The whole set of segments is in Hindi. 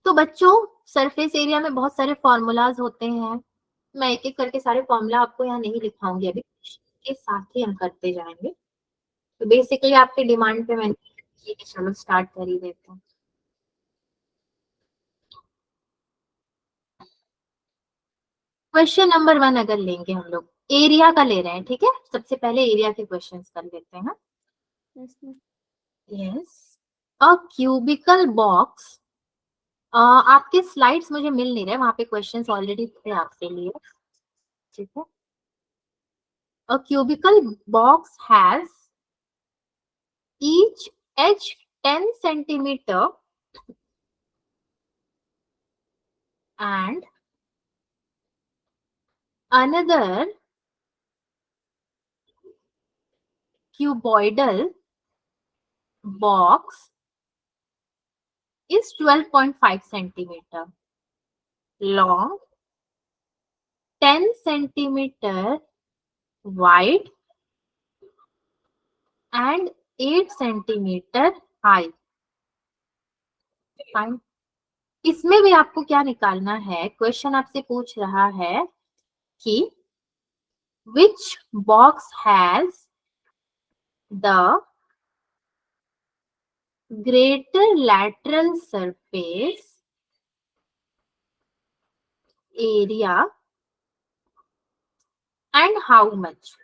तो बच्चों सरफेस एरिया में बहुत सारे फॉर्मूलाज होते हैं, मैं एक एक करके सारे फॉर्मूला आपको यहाँ नहीं लिखाऊंगी, अभी के साथ ही हम करते जाएंगे। तो बेसिकली आपके डिमांड पे मैंने कि चलो स्टार्ट कर ही देते हैं। क्वेश्चन नंबर 1 अगर लेंगे हम लोग, एरिया का ले रहे हैं, ठीक है, सबसे पहले एरिया के क्वेश्चंस कर लेते हैं। यस, अ क्यूबिकल बॉक्स, आपके स्लाइड्स मुझे मिल नहीं रहे, वहां पे क्वेश्चंस ऑलरेडी थे आपके लिए, ठीक है। A cubical box has each edge 10 centimeter and another cuboidal box is 12.5 centimeter long, 10 centimeter wide and 8 centimeter high. Fine. इसमें भी आपको क्या निकालना है, क्वेश्चन आपसे पूछ रहा है कि which box has the greater lateral surface area and how much.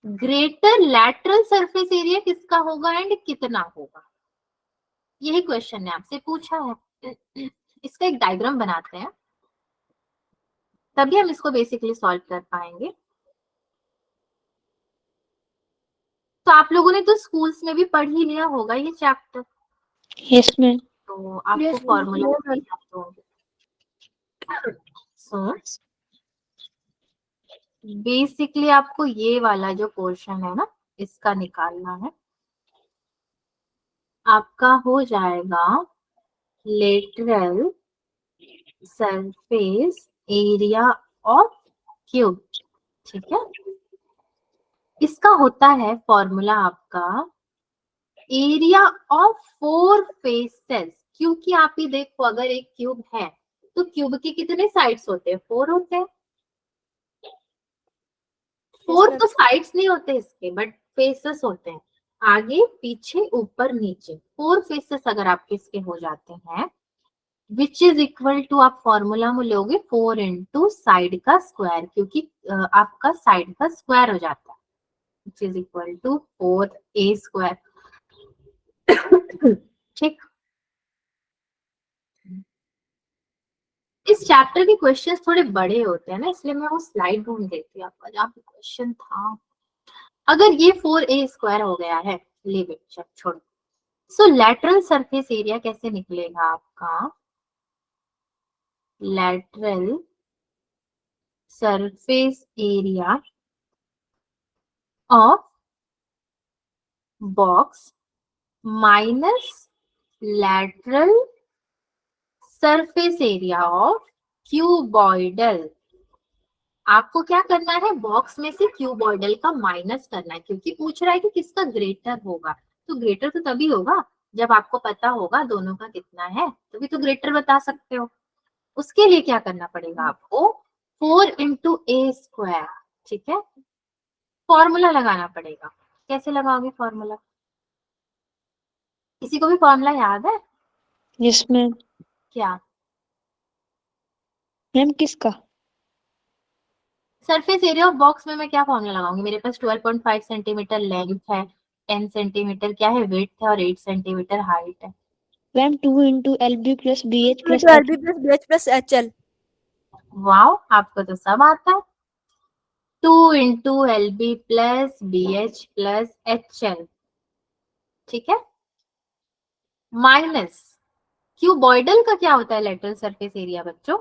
Greater lateral surface area किसका होगा एंड कितना होगा, यही क्वेश्चन ने आपसे पूछा है। इसका एक डायग्राम बनाते हैं, तभी हम इसको बेसिकली सॉल्व कर पाएंगे। तो आप लोगों ने तो स्कूल्स में भी पढ़ ही लिया होगा ये चैप्टर। Yes ma'am. तो आपको फॉर्मूला सो बेसिकली आपको ये वाला जो पोर्शन है ना, इसका निकालना है। आपका हो जाएगा lateral surface area of cube, ठीक है। इसका होता है फॉर्मूला आपका एरिया ऑफ 4 फेसेस, क्योंकि आप ही देखो अगर एक क्यूब है तो क्यूब के कितने साइड्स होते हैं, 4 होते हैं। 4 तो साइड्स नहीं होते इसके, बट फेसेस होते हैं, आगे पीछे ऊपर नीचे, 4 फेसेस अगर आपके इसके हो जाते हैं, विच इज इक्वल टू, आप फॉर्मूला में लोगे 4 इंटू साइड का स्क्वायर, क्योंकि आपका साइड का स्क्वायर हो जाता है, which is equal to 4a square, ठीक। इस चैप्टर के क्वेश्चंस थोड़े बड़े होते हैं ना, इसलिए मैं वो स्लाइड ढूंढ देती हूँ आपका जहाँ पे क्वेश्चन था। अगर ये 4a स्क्वायर हो गया है, लीव इट, छोड़ो। सो लैटरल सरफेस एरिया कैसे निकलेगा आपका, lateral surface area of box minus lateral surface area of cuboidal. आपको क्या करना है, बॉक्स में से क्यूबॉइडल का माइनस करना है, क्योंकि पूछ रहा है कि किसका ग्रेटर होगा। तो ग्रेटर तो तभी होगा जब आपको पता होगा दोनों का कितना है, तभी तो ग्रेटर बता सकते हो। उसके लिए क्या करना पड़ेगा आपको, 4 इंटू ए स्क्वायर, ठीक है, फॉर्मूला लगाना पड़ेगा। कैसे लगाओगे फॉर्मूला, किसी को भी फॉर्मूला याद है? Yes ma'am. क्या? मैम किसका? सरफेस एरिया ऑफ बॉक्स में मैं क्या फॉर्मूला लगाऊंगी, मेरे पास 12.5 सेंटीमीटर लेंथ है, 10 सेंटीमीटर क्या है विड्थ है, और 8 सेंटीमीटर हाइट है। Ma'am 2 into L B plus B H plus L B plus B H plus H L. Wow, आपको तो सब आता है। 2 into L B plus B H plus H L, ठीक है, माइनस क्यूबॉइडल का क्या होता है लेटरल सरफेस एरिया बच्चों,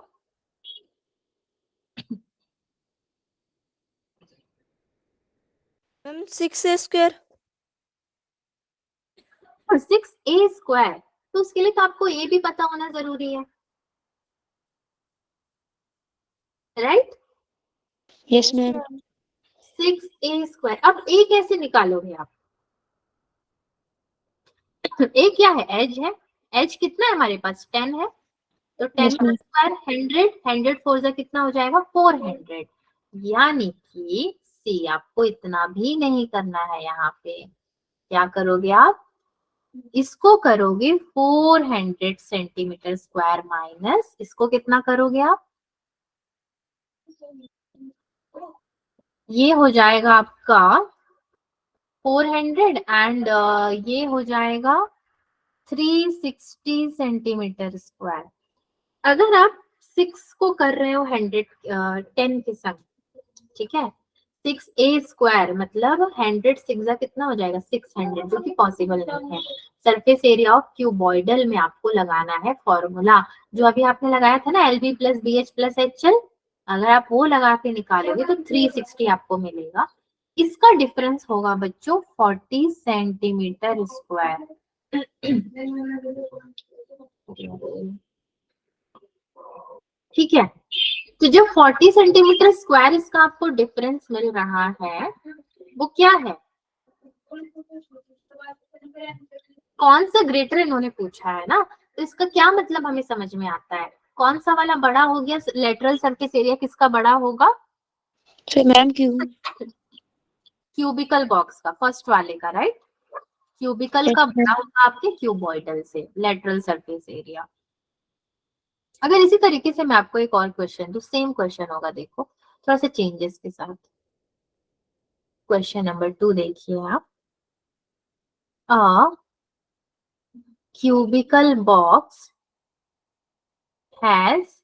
ma'am 6a square. 6a square, तो उसके लिए तो आपको ए भी पता होना जरूरी है, right? Yes ma'am. 6a square, अब ए कैसे निकालोगे आप, एक क्या है, एज है। एज कितना है हमारे पास, 10 है। तो 10 Yes, का ma'am. स्क्वायर 100, 100 फोर जा कितना हो जाएगा 400। यानी कि सी, आपको इतना भी नहीं करना है। यहाँ पे क्या करोगे आप, इसको करोगे 400 सेंटीमीटर स्क्वायर माइनस इसको कितना करोगे आप, ये हो जाएगा आपका 400 एंड ये हो जाएगा 360 सेंटीमीटर स्क्वायर। अगर आप 6 को कर रहे हो 10 के संग, ठीक है, 6a² मतलब 100 6 कितना हो जाएगा 600, जो कि पॉसिबल नहीं है। सरफेस एरिया ऑफ क्यूबॉइडल में आपको लगाना है फॉर्मूला, जो अभी आपने लगाया था ना, LB plus BH plus HL। अगर आप वो लगा के निकालोगे तो 360 आपको मिलेगा। इसका डिफरेंस होगा बच्चों 40 सेंटीमीटर स्क्वायर। ठीक है, तो जो 40 सेंटीमीटर स्क्वायर इसका आपको डिफरेंस मिल रहा है वो क्या है, कौन सा ग्रेटर इन्होंने पूछा है ना, तो इसका क्या मतलब हमें समझ में आता है। कौन सा वाला बड़ा हो गया, लेटरल सरफेस एरिया किसका बड़ा होगा, So, ma'am, Q. Cubical box का, फर्स्ट वाले का, राइट। क्यूबिकल Yes, का ma'am. बड़ा होगा आपके क्यूबॉइडल से, लेटरल सरफेस एरिया। अगर इसी तरीके से मैं आपको एक और क्वेश्चन दूं, सेम क्वेश्चन होगा, देखो थोड़ा सा चेंजेस के साथ। क्वेश्चन नंबर 2 देखिए आप। अ cubical box has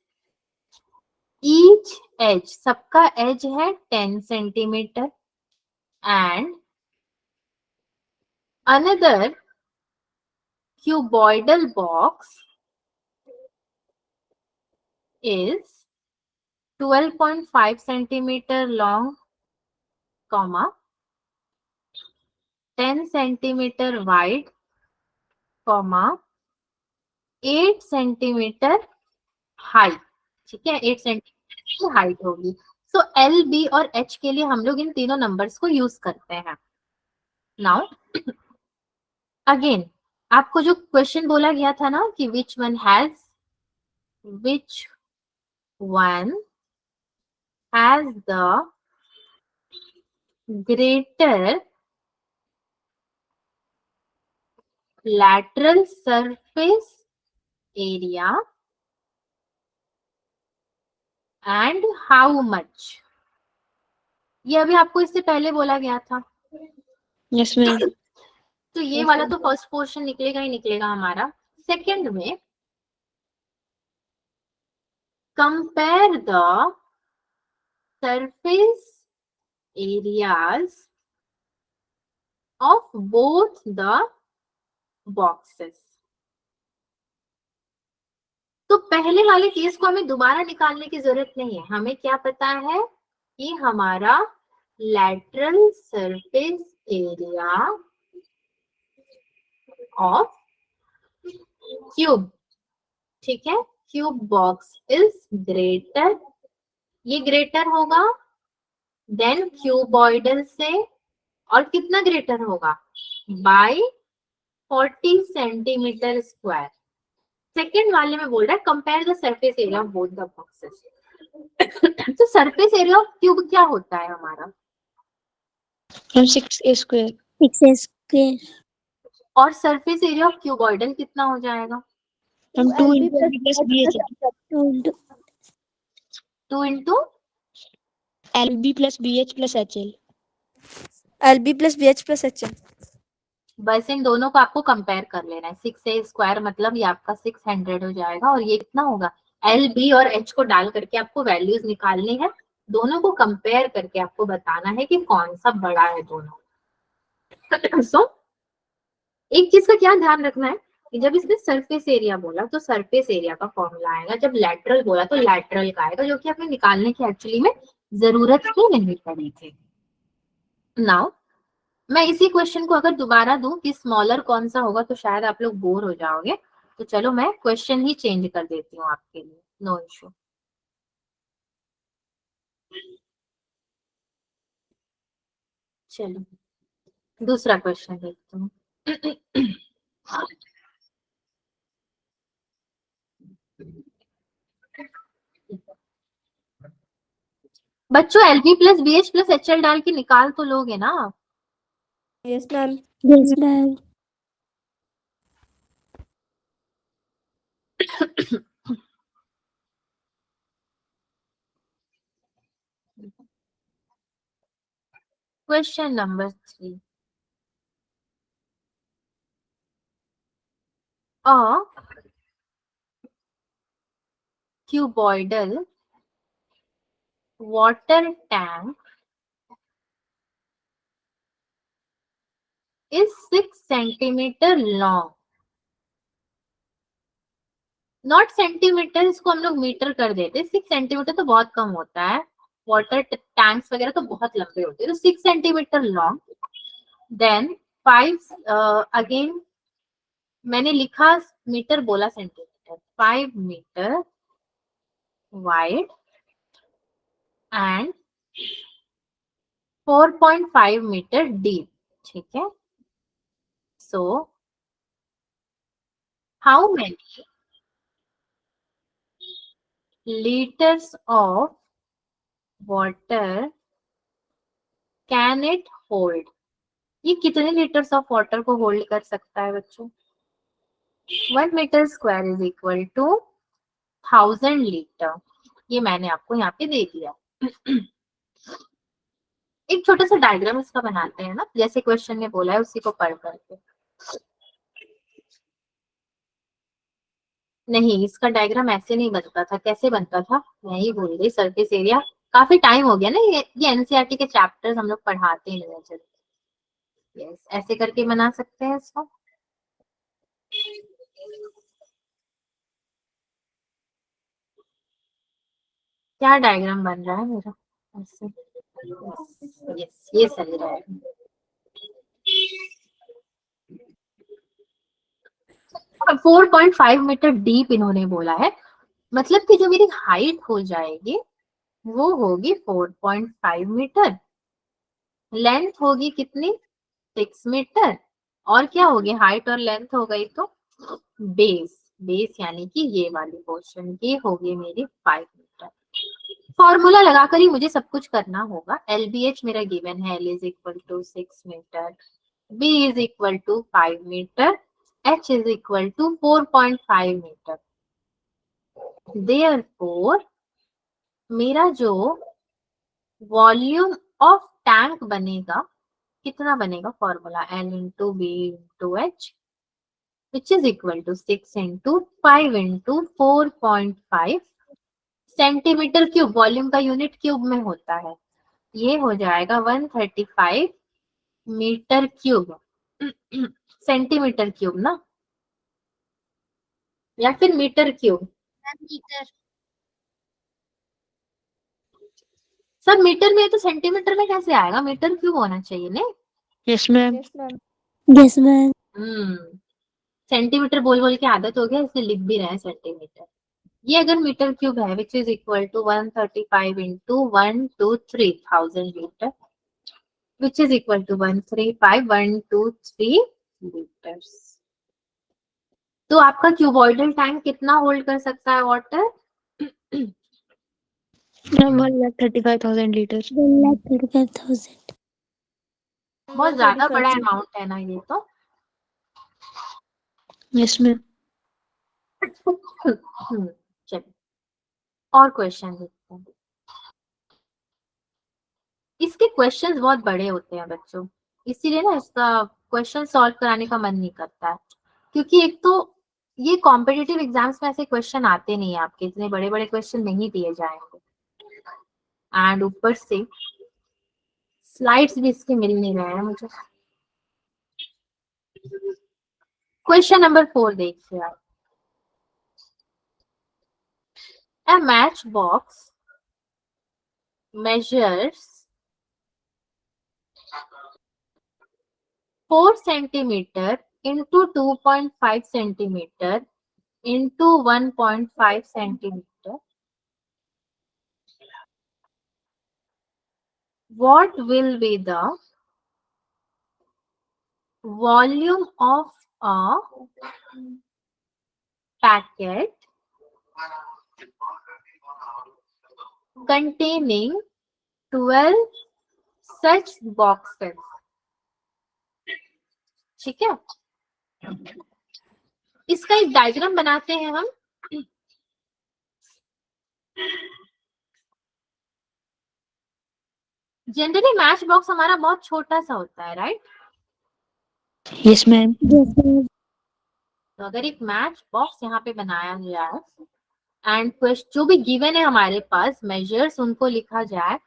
each edge, सबका एज है 10 centimetre and another cuboidal box is 12.5 centimeter long, comma 10 centimeter wide, comma 8 centimetre height. ठीक है, 8 सेंटीमीटर की हाइट होगी। सो एल, बी और एच के लिए हम लोग इन तीनों नंबर्स को यूज करते हैं। नाउ अगेन, आपको जो क्वेश्चन बोला गया था ना कि which one has the greater lateral surface area and how much, ये अभी आपको इससे पहले बोला गया था। Yes, ma'am. तो ये वाला तो फर्स्ट पोर्शन निकलेगा ही निकलेगा हमारा। सेकंड में compare the surface areas of both the boxes. तो पहले वाले केस को हमें दोबारा निकालने की जरूरत नहीं है, हमें क्या पता है कि हमारा lateral surface area of cube, ठीक है, क्यूब बॉक्स इज ग्रेटर, ये ग्रेटर होगा देन क्यूबॉइडल से, और कितना ग्रेटर होगा बाय 40 सेंटीमीटर स्क्वायर। सेकेंड वाले में बोल रहा है compare the surface area of both the boxes. तो सरफेस एरिया ऑफ क्यूब क्या होता है हमारा, Ma'am, 6A square. 6a square. और सरफेस एरिया ऑफ क्यूबॉइडल कितना हो जाएगा, Ma'am, 2 LB into plus LB plus BH BH. plus 2 into 2 into LB plus BH plus HL. LB plus BH plus HL. बस इन दोनों को आपको कंपेयर कर लेना है। 6a² मतलब ये आपका 600 हो जाएगा, और ये कितना होगा, एल, बी और एच को डाल करके आपको वैल्यूज निकालनी है। दोनों को कंपेयर करके आपको बताना है कि कौन सा बड़ा है दोनों। सो एक चीज का क्या ध्यान रखना है कि जब इसने सरफेस एरिया बोला तो सरफेस एरिया का फॉर्मूला आएगा, जब लैटरल बोला तो लैटरल का आएगा, जो कि हमें निकालने की एक्चुअली में जरूरत ही नहीं पड़ी थी। नाउ मैं इसी क्वेश्चन को अगर दोबारा दूं कि स्मॉलर कौन सा होगा तो शायद आप लोग बोर हो जाओगे, तो चलो मैं क्वेश्चन ही चेंज कर देती हूँ आपके लिए, नो इशू। चलो दूसरा क्वेश्चन देखते हूँ। बच्चों LB plus BH plus HL डाल के निकाल तो लोगे ना? Yes, ma'am. Yes, ma'am. Question number 3. A cuboidal water tank is 6 centimeter long. Not centimetre, इसको हम लोग मीटर कर देते। 6 सेंटीमीटर तो बहुत कम होता है, वाटर टैंक्स वगैरह तो बहुत लंबे होते हैं, तो 6 सेंटीमीटर लॉन्ग। देन 5 अगेन मैंने लिखा मीटर, बोला centimetre. 5 metre wide and 4.5 metre deep, ठीक है। So how many litres of water can it hold? ये कितने लीटर्स ऑफ वाटर को होल्ड कर सकता है बच्चों? 1 metre square is equal to 1000 litre. ये मैंने आपको यहाँ पे दे दिया। एक छोटा सा डायग्राम इसका बनाते हैं ना, जैसे क्वेश्चन में बोला है उसी को पढ़ करके। नहीं, इसका डायग्राम ऐसे नहीं बनता था। कैसे बनता था मैं ही भूल गई। सरफेस एरिया, काफी टाइम हो गया ना, ये एनसीईआरटी के चैप्टर्स हम लोग पढ़ाते नहीं है। यस, ऐसे करके बना सकते हैं इसको। क्या डायग्राम बन रहा है मेरा ऐसे? यस, ये सही रहेगा। 4.5 मीटर डीप इन्होंने बोला है, मतलब कि जो मेरी हाइट हो जाएगी वो होगी 4.5 मीटर। लेंथ होगी कितनी? 6 मीटर। और क्या होगी? हाइट और लेंथ हो गई तो बेस। बेस यानी कि ये वाली पोर्शन की होगी मेरी 5 मीटर। फॉर्मूला लगाकर ही मुझे सब कुछ करना होगा। LBH मेरा गिवन है, L is equal to 6 metre, B is equal to 5 metre, H is equal to 4.5 metre. Therefore मेरा जो वॉल्यूम ऑफ टैंक बनेगा कितना बनेगा? Formula L into B into H which is equal to 6 into 5 into 4.5 centimetre cube. Volume का यूनिट क्यूब में होता है, ये हो जाएगा 135 मीटर क्यूब। सेंटीमीटर क्यूब ना, या फिर मीटर क्यूब? मीटर। सब मीटर में है तो सेंटीमीटर में कैसे आएगा? मीटर क्यूब होना चाहिए नहीं? Yes, ma'am. Yes, ma'am. Yes, ma'am. Centimetre बोल बोल के आदत हो गया, इसलिए लिख भी रहे हैं सेंटीमीटर। ये अगर मीटर क्यूब है which is equal to 135 into 123,000 litre which is equal to 135,123 litres. तो आपका क्यूबॉइडल टैंक कितना होल्ड कर सकता है वाटर? Ma'am, 1,35,000 liters. 1,35,000. बहुत ज्यादा बड़ा अमाउंट है ना ये तो। Yes, ma'am. चलिए और क्वेश्चन देखते हैं। इसके क्वेश्चंस बहुत बड़े होते हैं बच्चों, इसीलिए ना इसका क्वेश्चन सॉल्व कराने का मन नहीं करता है, क्योंकि एक तो ये कॉम्पिटिटिव एग्जाम्स में ऐसे क्वेश्चन आते नहीं है, आपके इतने बड़े बड़े क्वेश्चन नहीं दिए जाएंगे, एंड ऊपर से स्लाइड्स भी इसके मिल नहीं रहे हैं मुझे। क्वेश्चन नंबर 4 देखिए आप। A matchbox measures 4 centimeter into 2.5 centimeter into 1.5 centimeter. What will be the volume of a packet containing 12 such boxes. ठीक है, इसका एक डायग्राम बनाते हैं हम. जनरली मैच बॉक्स हमारा बहुत छोटा सा होता है, right? Yes ma'am. Yes, ma'am. तो अगर एक मैच बॉक्स यहाँ पे बनाया जाए एंड क्वेश्चन जो भी गिवन है हमारे पास मेजर्स उनको लिखा जाए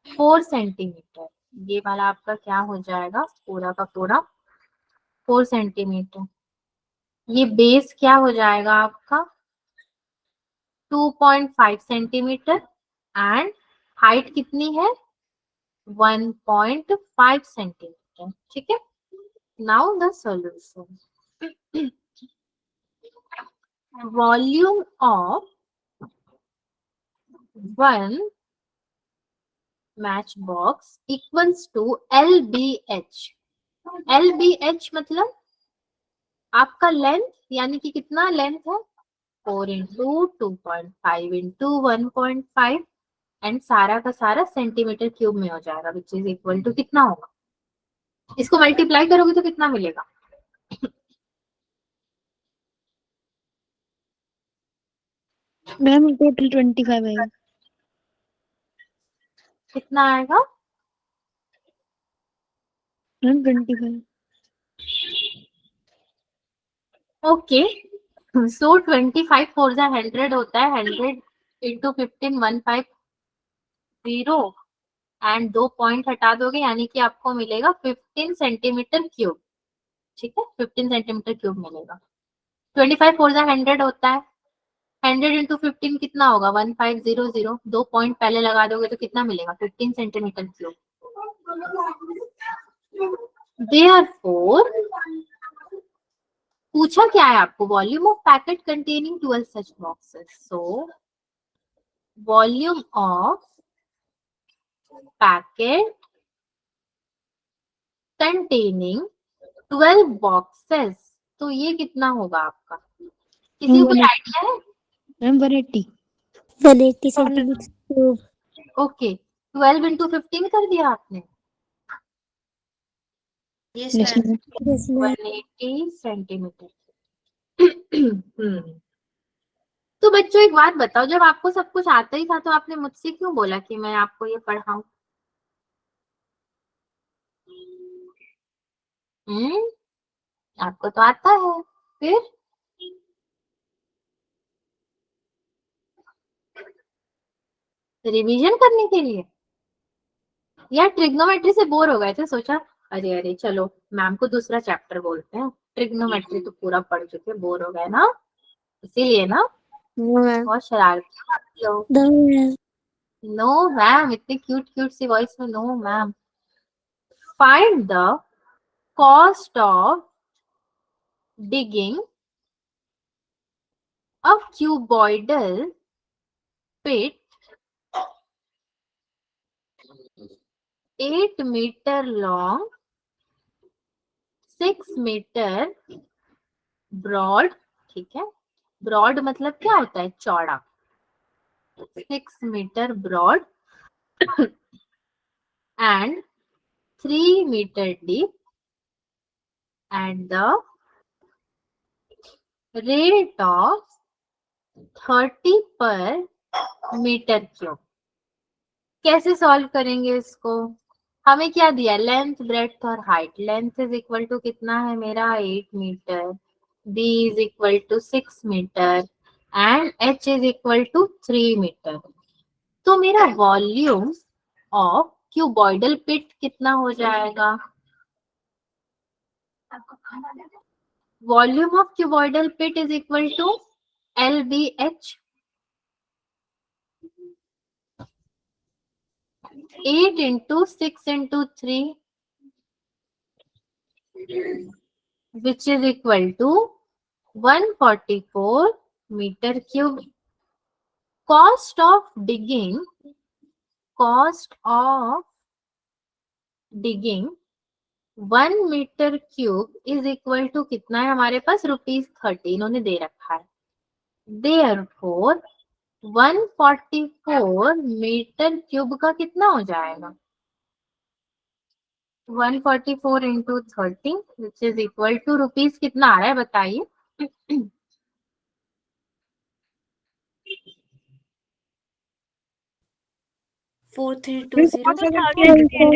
4 सेंटीमीटर, ये वाला आपका क्या हो जाएगा, पूरा का पूरा 4 सेंटीमीटर. ये बेस क्या हो जाएगा आपका 2.5 सेंटीमीटर एंड हाइट कितनी है 1.5 सेंटीमीटर. ठीक है, now the solution. Volume of one match box equals to LBH. LBH मतलब आपका लेंथ, यानी कि कितना लेंथ है 4 इंटू 2.5 इंटू 1.5 एंड सारा का सारा सेंटीमीटर क्यूब में हो जाएगा विच इज इक्वल टू कितना होगा, इसको मल्टीप्लाई करोगे तो कितना मिलेगा, मैम टोटल 25 आएगा. कितना आएगा मैम 25. ओके. सो 25 4 जा 100 होता है, 100 इंटू 15 150 एंड 2 पॉइंट हटा दोगे यानी कि आपको मिलेगा 15 सेंटीमीटर क्यूब. ठीक है, 15 सेंटीमीटर क्यूब मिलेगा. 25 4 जा 100 होता है, 100 इंटू 15 कितना होगा 1500, 2 पॉइंट पहले लगा दोगे तो कितना मिलेगा 15 सेंटीमीटर क्यूब. देयरफॉर पूछा क्या है आपको, volume of packet containing 12 such boxes. So volume of packet containing 12 boxes, तो ये कितना होगा आपका, किसी को कोई आइडिया है? Ma'am 180. 180 centimeters cube. Okay, 12 into 15 कर दिया आपने. Yes ma'am. Yes, ma'am. 180 centimetre. तो बच्चों एक बात बताओ, जब आपको सब कुछ आता ही था तो आपने मुझसे क्यों बोला कि मैं आपको ये पढ़ाऊं? आपको तो आता है, फिर रिवीजन करने के लिए या ट्रिग्नोमेट्री से बोर हो गए थे, सोचा अरे अरे चलो मैम को दूसरा चैप्टर बोलते हैं, ट्रिग्नोमेट्री तो पूरा पढ़ चुके, बोर हो गए ना, इसीलिए ना. No ma'am. बहुत शरारती हो आप लोग. No, ma'am. नो मैम, इतनी क्यूट क्यूट सी वॉइस में no ma'am. Find the cost of digging a cuboidal pit 8 meter long, 6 meter broad. ठीक है, ब्रॉड मतलब क्या होता है, चौड़ा. 6 meter broad and 3 meter deep and the rate of 30 per meter cube. कैसे सॉल्व करेंगे इसको, हमें क्या दिया, लेंथ ब्रेड्थ और height. Length is equal to कितना है मेरा 8 metre, b is equal to 6 metre and h is equal to 3 metre. तो मेरा वॉल्यूम ऑफ क्यूबॉइडल पिट कितना हो जाएगा, volume of cuboidal pit is equal to LBH. 8 into 6 into 3 which is equal to 144 meter cube. Cost of digging 1 metre cube is equal to कितना है हमारे पास ₹30 इन्होंने दे रखा है। देयरफॉर 144 मीटर क्यूब का कितना हो जाएगा? 144 into 30 which is equal to rupees कितना आ रहा है बताइए? 4320.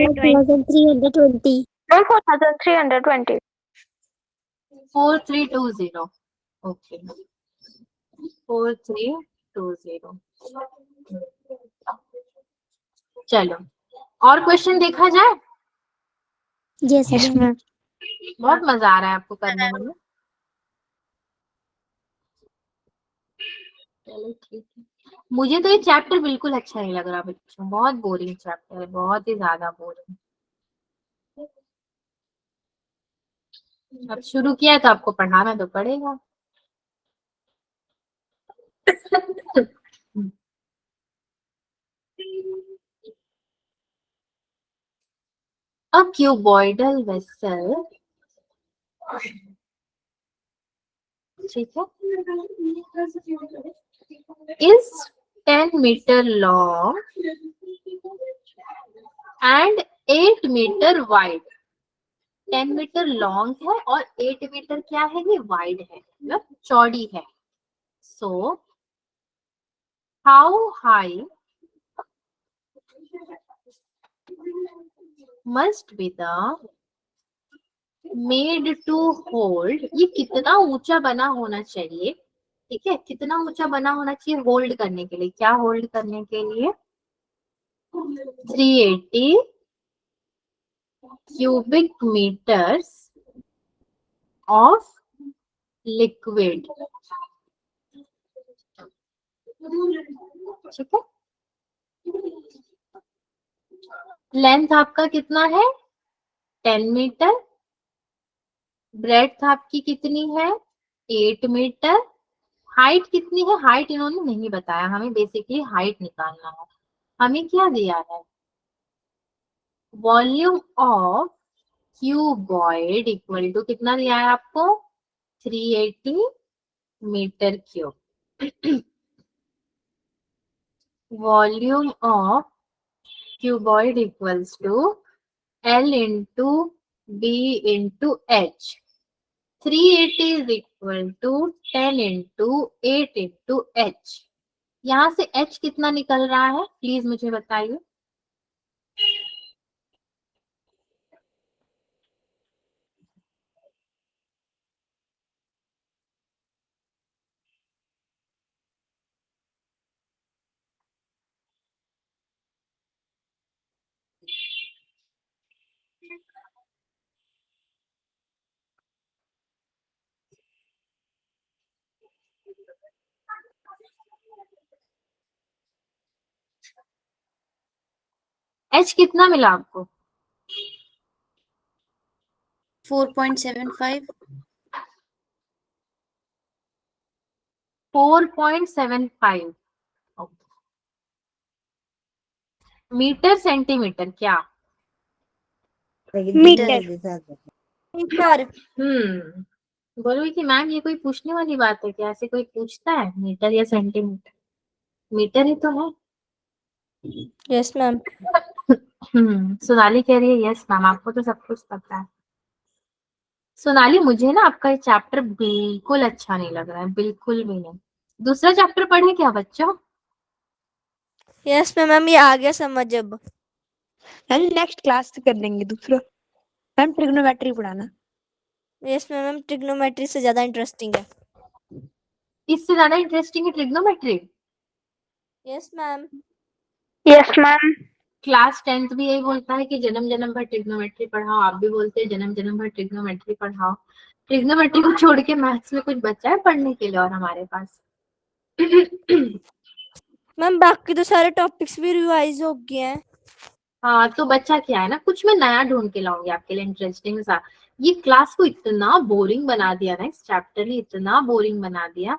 4320. 4320 ओके 4320। चलो और क्वेश्चन देखा जाए। Yes, yes ma'am. मैम। बहुत मजा आ रहा है आपको करने में। चलो ठीक है। मुझे तो ये चैप्टर बिल्कुल अच्छा नहीं लग रहा बच्चों, बहुत बोरिंग चैप्टर है, बहुत ही ज्यादा बोरिंग। अब शुरू किया है तो आपको पढ़ाना तो पड़ेगा। A cuboidal vessel, ठीक है, is 10 metre long and 8 metre wide. 10 metre long है और 8 मीटर क्या है, ये वाइड है, मतलब चौड़ी है। So how high must be the made to hold, ये कितना ऊंचा बना होना चाहिए, ठीक है, कितना ऊंचा बना होना चाहिए होल्ड करने के लिए, क्या होल्ड करने के लिए? 380 क्यूबिक मीटर्स ऑफ लिक्विड, ठीक है। लेंथ आपका कितना है? 10 मीटर। ब्रेड्थ आपकी कितनी है? 8 मीटर। हाइट कितनी है? हाइट इन्होंने नहीं बताया, हमें बेसिकली हाइट निकालना है। हमें क्या दिया है? Volume of cuboid equal to कितना दिया है आपको? 380 metre cube. Volume of cuboid equals to L into B into H। 380 is equal to 10 into 8 into H। यहाँ से H कितना निकल रहा है प्लीज मुझे बताइए। H कितना मिला आपको? 4.75. 4.75। मीटर सेंटीमीटर क्या? मीटर. बोलोगे कि मैम ये कोई पूछने वाली बात है क्या? ऐसे कोई पूछता है मीटर या सेंटीमीटर? मीटर ही तो है। Yes ma'am. सोनाली कह रही है यस मैम, आपको तो सब कुछ पता है। सोनाली मुझे ना आपका ये चैप्टर बिल्कुल अच्छा नहीं लग रहा है, बिल्कुल भी नहीं। दूसरा चैप्टर पढ़े क्या बच्चों? यस मैम, ये आ गया समझ अब. मैम नेक्स्ट क्लास से कर लेंगे दूसरा। मैम ट्रिग्नोमेट्री पढ़ाना। यस मैम, ट्रिग्नोमेट्री से ज्यादा इंटरेस्टिंग है. इससे ज्यादा इंटरेस्टिंग है trigonometry? Yes ma'am. Yes, ma'am. Class 10th भी यही बोलता है कि जन्म जन्म भर ट्रिग्नोमेट्री पढ़ाओ, आप भी बोलते हैं जन्म जन्म भर ट्रिग्नोमेट्री पढ़ाओ। ट्रिग्नोमेट्री को छोड़ के मैथ्स में कुछ बचा है पढ़ने के लिए और हमारे पास? मैम बाकी तो सारे टॉपिक्स भी रिवाइज हो गए हैं. हाँ तो बच्चा क्या है ना, कुछ मैं नया ढूंढ के लाऊंगी आपके लिए इंटरेस्टिंग सा। ये क्लास को इतना बोरिंग बना दिया ना, इस चैप्टर ने इतना बोरिंग बना दिया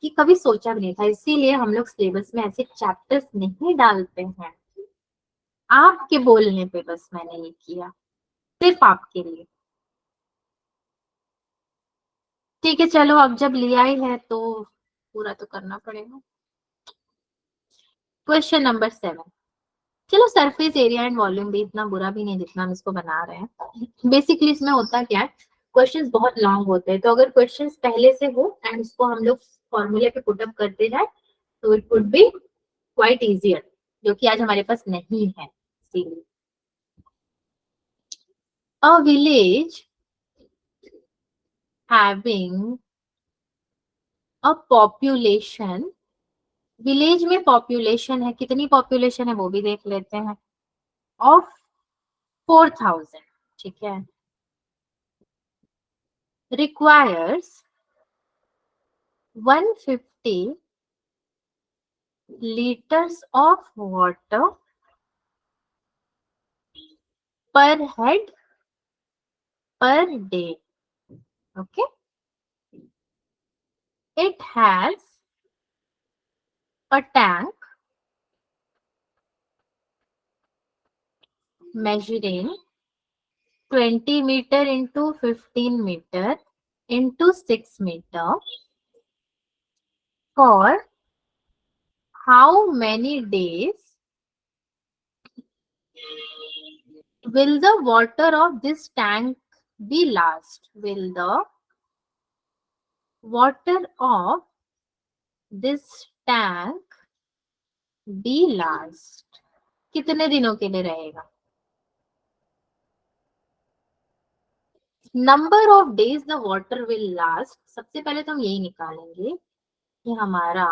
कि कभी सोचा भी नहीं था। इसीलिए हम लोग सिलेबस में ऐसे चैप्टर्स नहीं डालते हैं। आपके बोलने पे बस मैंने ये किया। सिर्फ आपके लिए। ठीक है चलो, अब जब लिया ही है तो पूरा तो करना पड़ेगा। Question number 7। चलो सरफेस एरिया एंड वॉल्यूम भी इतना बुरा भी नहीं जितना हम इसको बना रहे हैं। बेसिकली इसमें होता क्या है, क्वेश्चंस बहुत लॉन्ग होते हैं, तो अगर क्वेश्चंस पहले से हो एंड उसको हम लोग फॉर्मूले पे पुटअप करते जाए तो it would be quite easier, जो कि आज हमारे पास नहीं है। इसीलिए a village having a population, village में पॉपुलेशन है, कितनी पॉपुलेशन है वो भी देख लेते हैं, ऑफ 4000, ठीक है, requires 150 liters of water per head per day. Okay. It has a tank measuring 20 meter into 15 meter into 6 meter. For how many days will the water of this tank be last? Will the water of this tank be last? कितने दिनों के लिए रहेगा? Number of days the water will last, सबसे पहले तो हम यही निकालेंगे कि हमारा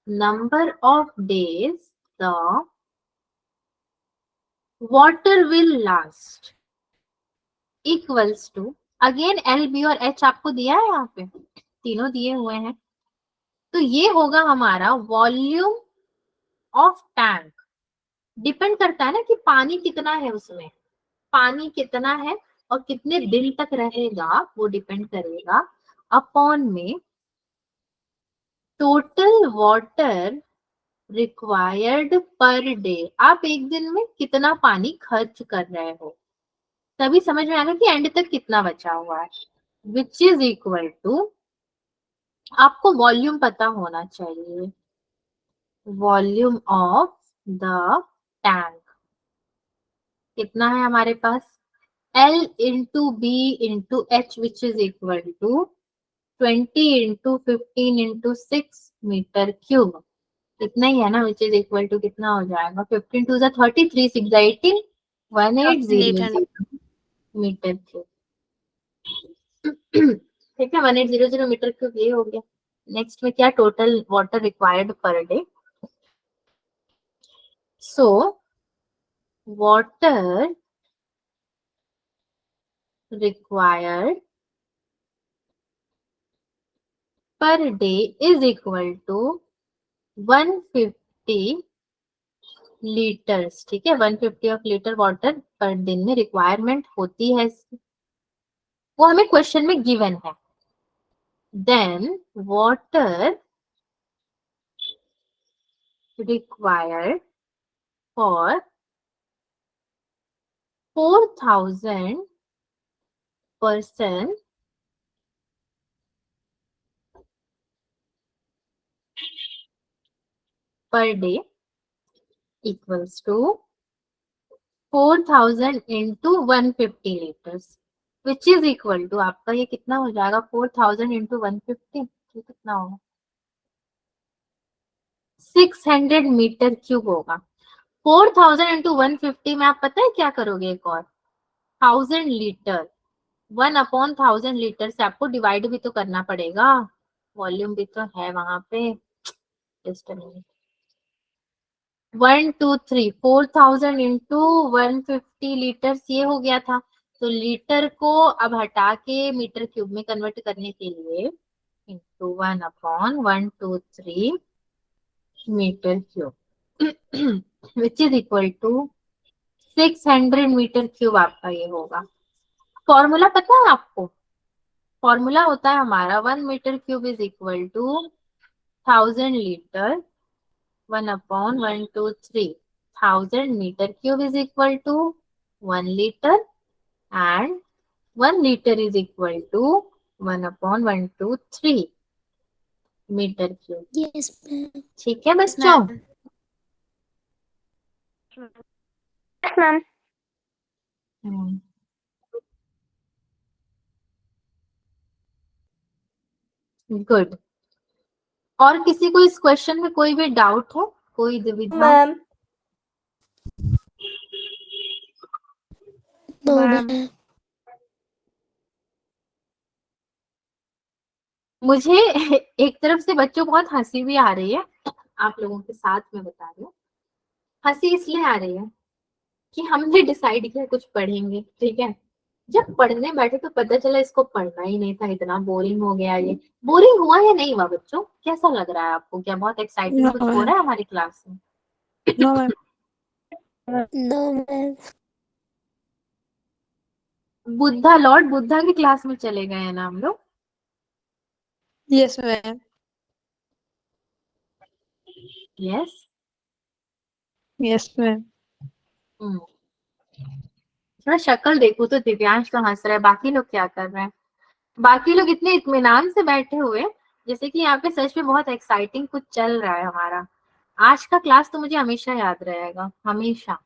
number of days the water will last equals to, again L B और एच आपको दिया है, यहाँ पे तीनों दिए हुए हैं, तो ये होगा हमारा वॉल्यूम ऑफ टैंक। डिपेंड करता है ना कि पानी कितना है उसमें, पानी कितना है और कितने दिन तक रहेगा, वो डिपेंड करेगा अपॉन में total water required per day. आप एक दिन में कितना पानी खर्च कर रहे हो, तभी समझ में आएगा कि एंड तक कितना बचा हुआ है, विच इज इक्वल टू, आपको वॉल्यूम पता होना चाहिए, वॉल्यूम ऑफ द टैंक कितना है हमारे पास, L into B into H which is equal to 20 into 15 into 6 metre cube, इतना ही है ना, विच इज इक्वल टू कितना हो जाएगा, 15 टू 30, 3 6 18, 1800 मीटर क्यूब। ठीक है, 1800 मीटर क्यूब ये हो गया। नेक्स्ट में क्या, total water required per day, so water required per day is equal to 150 litres. ठीक है, 150 ऑफ लीटर वाटर पर दिन में रिक्वायरमेंट होती है, वो हमें क्वेश्चन में गिवन है। Then water required for 4000 person per day equals to 4000 into 150 litres which is equal to, आपका ये कितना हो जाएगा, 4000 इंटू 150, ये कितना होगा, 600 मीटर क्यूब होगा। 4000 इंटू 150 में आप पता है क्या करोगे, एक और 1000 लीटर, 1/1000 लीटर से आपको डिवाइड भी तो करना पड़ेगा, वॉल्यूम भी तो है वहां पे। जस्ट 1 2 3 4000 इंटू 150 लीटर्स ये हो गया था, तो लीटर को अब हटा के मीटर क्यूब में कन्वर्ट करने के लिए into 1/123 metre cube which is equal to 600 metre cube आपका ये होगा। फॉर्मूला पता है आपको, फॉर्मूला होता है हमारा 1 metre cube is equal to 1000 litre, 1/123, 1000 metre cube is equal to 1 litre, and 1 liter is equal to 1/123 metre cube. Yes, ma'am. ठीक है बच्चों? Yes, ma'am. गुड। और किसी को इस क्वेश्चन में कोई भी डाउट है, कोई दुविधा? Ma'am No, Ma'am. ma'am. मुझे एक तरफ से बच्चों बहुत हंसी भी आ रही है, आप लोगों के साथ में बता रही हूँ। हंसी इसलिए आ रही है कि हमने डिसाइड किया कुछ पढ़ेंगे, ठीक है। जब पढ़ने बैठे तो पता चला इसको पढ़ना ही नहीं था, इतना बोरिंग हो गया ये। बोरिंग हुआ या नहीं हुआ बच्चों? कैसा लग रहा है आपको? क्या बहुत एक्साइटिंग No, कुछ हो ma'am. रहा है हमारी क्लास में? No, ma'am. No, ma'am. Buddha, Lord Buddha की क्लास में चले गए हैं ना हम लोग? Yes, ma'am. Yes. Yes, ma'am. थोड़ा शक्ल देखो तो दिव्यांश तो हंस रहा है, बाकी लोग क्या कर रहे हैं? बाकी लोग इतने इत्मीनान से बैठे हुए जैसे कि यहाँ पे सच में बहुत एक्साइटिंग कुछ चल रहा है हमारा। आज का क्लास तो मुझे हमेशा याद रहेगा, हमेशा।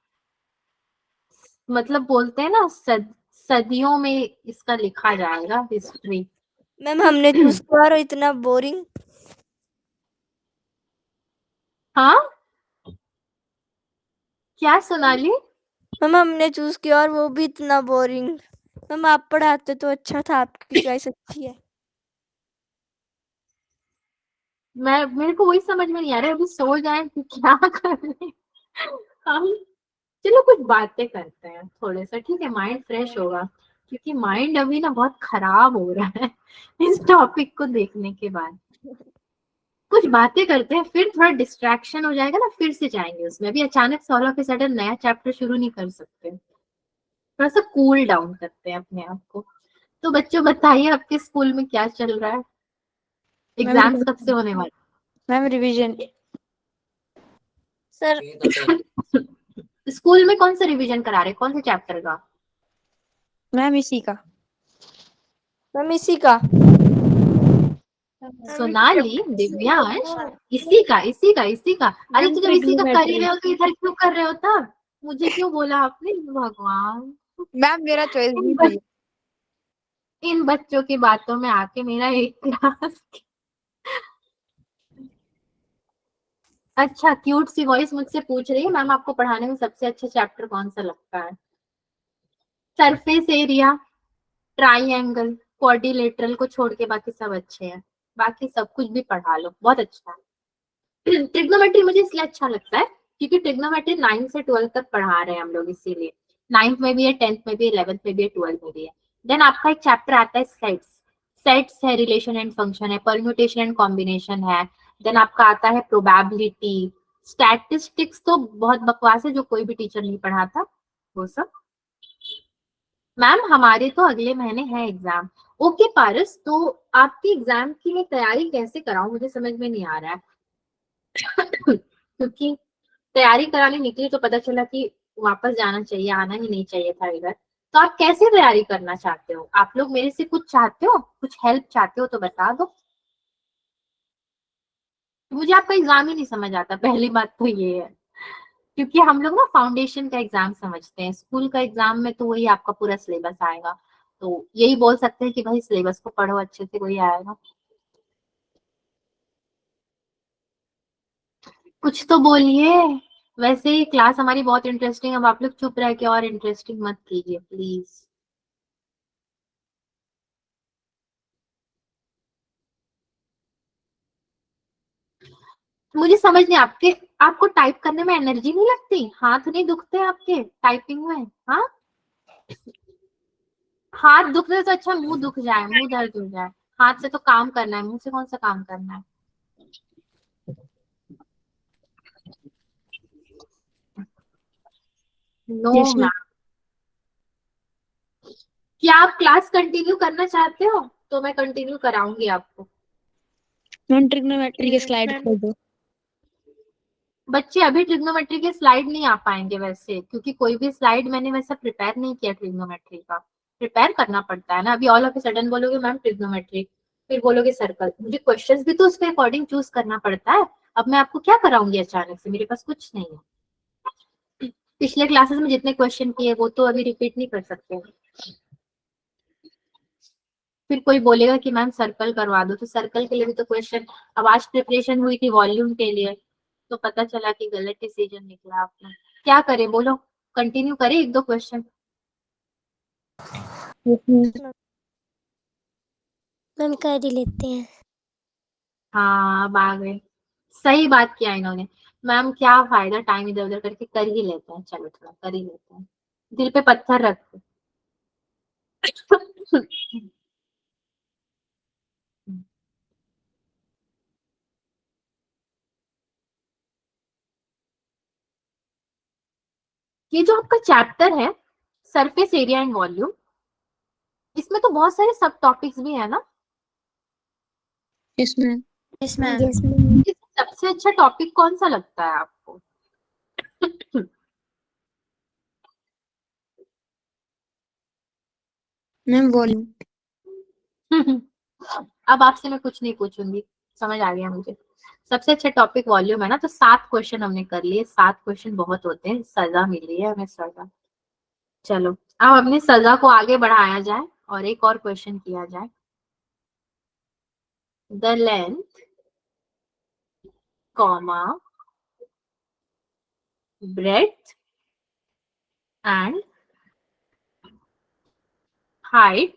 मतलब बोलते हैं ना, सदियों में इसका लिखा जाएगा हिस्ट्री। मैम हमने चूज किया और इतना बोरिंग। हाँ, क्या सोनाली? मैम हमने चूज किया और वो भी इतना बोरिंग। मैम आप पढ़ाते तो अच्छा था, आपकी चॉइस अच्छी है। मेरे को वही समझ में नहीं आ रहा है, अभी सो जाए कि क्या करें हम। चलो कुछ बातें करते हैं थोड़े सा, ठीक है, माइंड फ्रेश होगा, क्योंकि माइंड अभी ना बहुत खराब हो रहा है इस टॉपिक को देखने के बाद। कुछ बातें करते हैं, फिर थोड़ा डिस्ट्रैक्शन हो जाएगा ना, फिर से जाएंगे उसमें। अभी अचानक से ऑल ऑफ अ सडन नया चैप्टर शुरू नहीं कर सकते, थोड़ा सा कूल डाउन करते हैं अपने आप को। तो बच्चों बताइए, आपके स्कूल में क्या चल रहा है? एग्जाम्स कब से होने वाले? Ma'am, revision. Sir, स्कूल में कौन सा रिवीजन करा रहे, कौन से चैप्टर का? Ma'am, इसी का. मैम इसी का। सोनाली, दिव्यांश, इसी का। अरे तो जब इसी का कर ही रहे हो तो इधर क्यों कर रहे हो तब? मुझे क्यों बोला आपने? भगवान, Ma'am, मेरा चॉइस इन, नहीं बच, थी. इन बच्चों की बातों में आके मेरा एक क्लास। अच्छा, क्यूट सी वॉइस मुझसे पूछ रही है, मैम आपको पढ़ाने में सबसे अच्छा चैप्टर कौन सा लगता है? सरफेस एरिया, ट्राइएंगल, क्वाड्रिलेटरल को छोड़ के बाकी सब अच्छे हैं। बाकी सब कुछ भी पढ़ा लो, बहुत अच्छा है। ट्रिग्नोमेट्री मुझे इसलिए अच्छा लगता है क्योंकि ट्रिग्नोमेट्री 9 से 12 तक पढ़ा रहे हैं हम लोग, इसीलिए 9th में भी है, 10th में भी है, 11th में भी है, 12th में भी है। देन आपका एक चैप्टर आता है सेट्स। सेट्स है, रिलेशन एंड फंक्शन है, परम्यूटेशन एंड कॉम्बिनेशन है। देन आपका आता है प्रोबेबिलिटी। स्टैटिस्टिक्स तो बहुत बकवास है, जो कोई भी टीचर नहीं पढ़ाता वो सब। मैम हमारे तो अगले महीने है एग्जाम। ओके पारस, तो आपकी एग्जाम की मैं तैयारी कैसे कराऊं, मुझे समझ में नहीं आ रहा है क्योंकि तैयारी कराने निकली तो पता चला कि वापस जाना चाहिए, आना ही नहीं चाहिए था इधर। तो आप कैसे तैयारी करना चाहते हो? आप लोग मेरे से कुछ चाहते हो, कुछ हेल्प चाहते हो तो बता दो। मुझे आपका एग्जाम ही नहीं समझ आता, पहली बात तो ये है। क्योंकि हम लोग ना फाउंडेशन का एग्जाम समझते हैं, स्कूल का एग्जाम में तो वही आपका पूरा सिलेबस आएगा। तो यही बोल सकते हैं कि भाई सिलेबस को पढ़ो अच्छे से, वही आएगा। कुछ तो बोलिए। वैसे ही क्लास हमारी बहुत इंटरेस्टिंग, अब आप लोग चुप रह के और इंटरेस्टिंग मत कीजिए प्लीज। मुझे समझ नहीं, आपको टाइप करने में एनर्जी नहीं लगती? हाथ नहीं दुखते आपके टाइपिंग में? हाँ, हाथ दुख रहे तो अच्छा मुंह दुख जाए, मुंह दर्द हो जाए। हाथ से तो काम करना है, मुंह से कौन सा काम करना है? No Yes, ma'am. मैम। क्या आप क्लास कंटिन्यू करना चाहते हो? तो मैं कंटिन्यू कराऊंगी आपको। Ma'am, trigonometry के slide खोल दो. बच्चे अभी ट्रिग्नोमेट्री के स्लाइड नहीं आ पाएंगे वैसे, क्योंकि कोई भी स्लाइड मैंने वैसा प्रिपेयर नहीं किया ट्रिग्नोमेट्री का। प्रिपेयर करना पड़ता है ना। अभी ऑल ऑफ ए सडन बोलोगे मैम ट्रिग्नोमेट्री, फिर बोलोगे सर्कल, मुझे क्वेश्चंस भी तो उसके अकॉर्डिंग चूज करना पड़ता है। अब मैं आपको क्या कराऊंगी अचानक से, मेरे पास कुछ नहीं है। पिछले क्लासेस में जितने क्वेश्चन किए वो तो अभी रिपीट नहीं कर सकते। फिर कोई बोलेगा कि मैम सर्कल करवा दो, तो सर्कल के लिए भी तो क्वेश्चन, अब आज प्रिपरेशन हुई थी वॉल्यूम के लिए, तो पता चला कि गलत डिसीजन निकला आपने। क्या करे बोलो, कंटिन्यू करे एक दो क्वेश्चन? मैम कर ही लेते हैं। हाँ अब आ गए, सही बात किया इन्होंने। मैम क्या फायदा टाइम इधर उधर करके, कर ही लेते हैं, चलो थोड़ा कर ही लेते हैं, दिल पे पत्थर रख के। ये जो आपका चैप्टर है सरफेस एरिया एंड वॉल्यूम, इसमें तो बहुत सारे सब टॉपिक्स भी है ना। इसमें यस मैम। सबसे अच्छा टॉपिक कौन सा लगता है आपको? Ma'am volume. अब आपसे मैं कुछ नहीं पूछूंगी, समझ आ गया मुझे। सबसे अच्छा टॉपिक वॉल्यूम है ना। तो 7 क्वेश्चन हमने कर लिए, 7 क्वेश्चन बहुत होते हैं, सजा मिल रही है हमें, सजा। चलो अब अपनी सजा को आगे बढ़ाया जाए और एक और क्वेश्चन किया जाए। The length comma breadth and height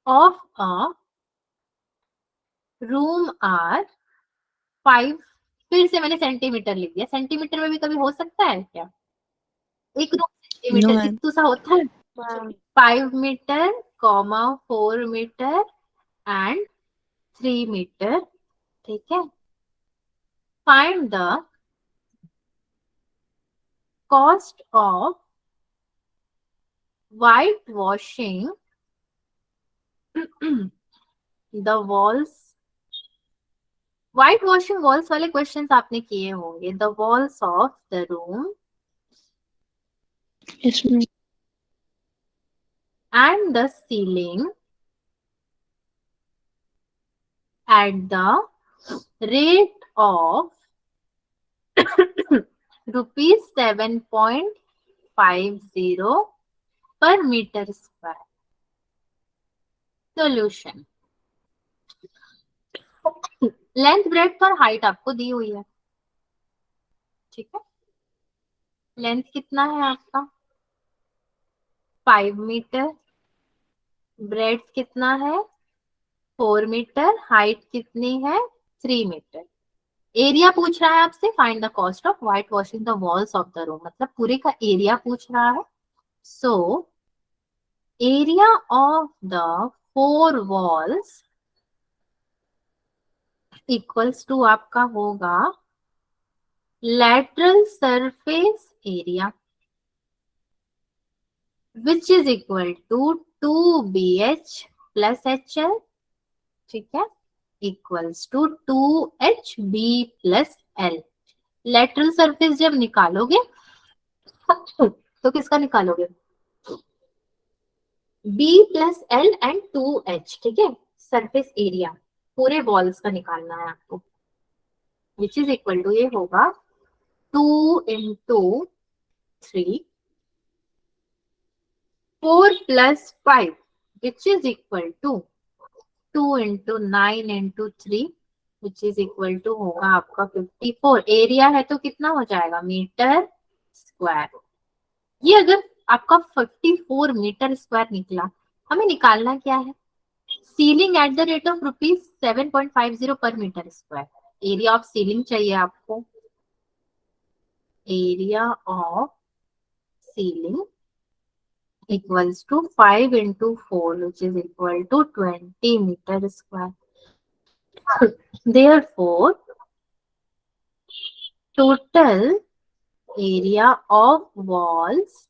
of a room are 5, फिर से मैंने सेंटीमीटर लिख दिया, सेंटीमीटर में भी कभी हो सकता है क्या? एक रूम नो सेंटीमीटर मैम। इतना सा होता है। 5 metre comma 4 metre and 3 metre, ठीक है। Find the cost of whitewashing the walls. White washing walls वाले क्वेश्चंस आपने किए होंगे। The walls of the room इसमें and the ceiling at the rate of rupees 7.50 per meter square. Solution. Length breadth और हाइट आपको दी हुई है, ठीक है। लेंथ कितना है आपका 5 मीटर, ब्रेड्थ कितना है 4 मीटर, हाइट कितनी है 3 मीटर। एरिया पूछ रहा है आपसे, find the cost of white washing the walls of the room, मतलब पूरे का एरिया पूछ रहा है। So area of the 4 walls equals to आपका होगा lateral surface area which is equal to 2BH plus HL, ठीक है, equals to 2HB plus L। Lateral surface जब निकालोगे तो किसका निकालोगे, B plus L and 2H, ठीक है। सरफेस एरिया पूरे वॉल्स का निकालना है आपको, विच इज इक्वल टू ये होगा 2 into 3 4 plus 5 which is equal to 2 into 9 into 3 which is equal to होगा आपका 54। एरिया है तो कितना हो जाएगा मीटर स्क्वायर। ये अगर आपका 54 मीटर स्क्वायर निकला, हमें निकालना क्या है, ceiling at the rate of rupees 7.50 per metre square. Area of ceiling चाहिए आपको, area of ceiling equals to 5 into 4 which is equal to 20 meter square. Therefore, total area of walls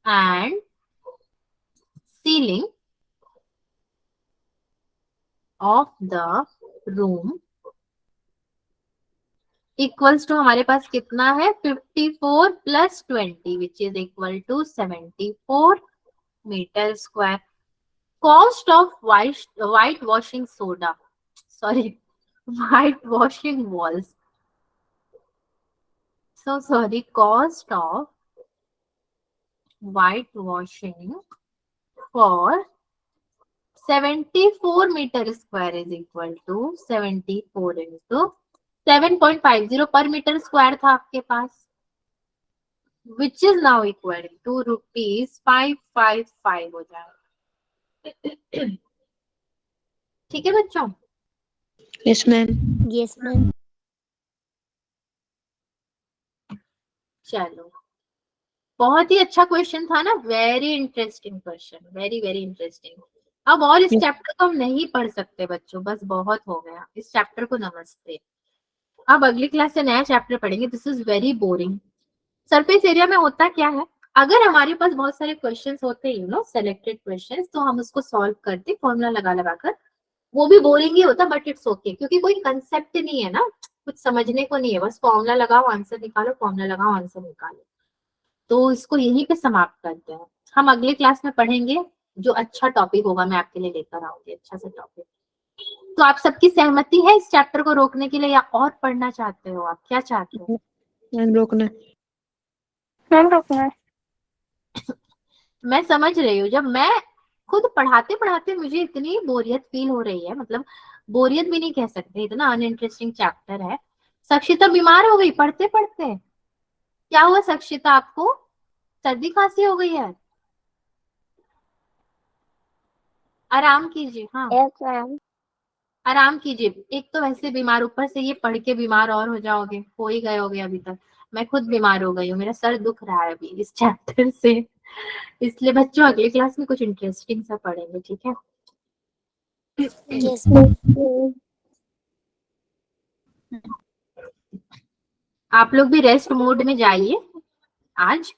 and ceiling of the room equals to हमारे पास कितना है 54 plus 20 which is equal to 74। Metre square. Cost of white washing soda, sorry, white washing walls. So sorry, cost of white washing for 74 meter square is equal to 74 into 7.50 per meter square था आपके पास, which is now equal to ₹555 हो जाएगा. ठीक है बच्चों. Yes ma'am. Yes ma'am. चलो, बहुत ही अच्छा क्वेश्चन था ना. Very interesting question, very very interesting. अब और इस चैप्टर को हम नहीं पढ़ सकते बच्चों, बस बहुत हो गया इस चैप्टर को. नमस्ते. अब अगली क्लास से नया चैप्टर पढ़ेंगे. This is very boring. Surface area में होता क्या है, अगर हमारे पास बहुत सारे क्वेश्चंस होते हैं, यू नो, सेलेक्टेड क्वेश्चंस, तो हम उसको सॉल्व करते फॉर्मूला लगा लगा कर. वो भी बोरिंग ही होता, बट इट्स ओके, क्योंकि कोई कंसेप्ट नहीं है ना, कुछ समझने को नहीं है, बस फॉर्मूला लगाओ आंसर निकालो, फॉर्मूला लगाओ आंसर निकालो. तो इसको यहीं पे समाप्त करते हैं. हम अगले क्लास में पढ़ेंगे जो अच्छा टॉपिक होगा, मैं आपके लिए लेकर आऊंगी अच्छा सा टॉपिक. तो आप सबकी सहमति है इस चैप्टर को रोकने के लिए, या और पढ़ना चाहते हो? आप क्या चाहते हो? मैम रोकना. मैम रोकना. मैं समझ रही हूँ, जब मैं खुद पढ़ाते पढ़ाते मुझे इतनी बोरियत फील हो रही है, मतलब बोरियत भी नहीं कह सकते, इतना अनइंटरेस्टिंग चैप्टर है. सक्षिता बीमार हो गई पढ़ते पढ़ते. क्या हुआ सक्षिता, आपको सर्दी खांसी हो गई है? आराम कीजिए. हाँ, यस मैम. आराम कीजिए. एक तो वैसे बीमार, ऊपर से ये पढ़ के बीमार और हो जाओगे. हो ही गए होगे अभी तक. मैं खुद बीमार हो गई हूँ, मेरा सर दुख रहा है अभी इस चैप्टर से. इसलिए बच्चों अगली क्लास में कुछ इंटरेस्टिंग सा पढ़ेंगे, ठीक है? Yes ma'am. आप लोग भी रेस्ट मोड में जाइए आज.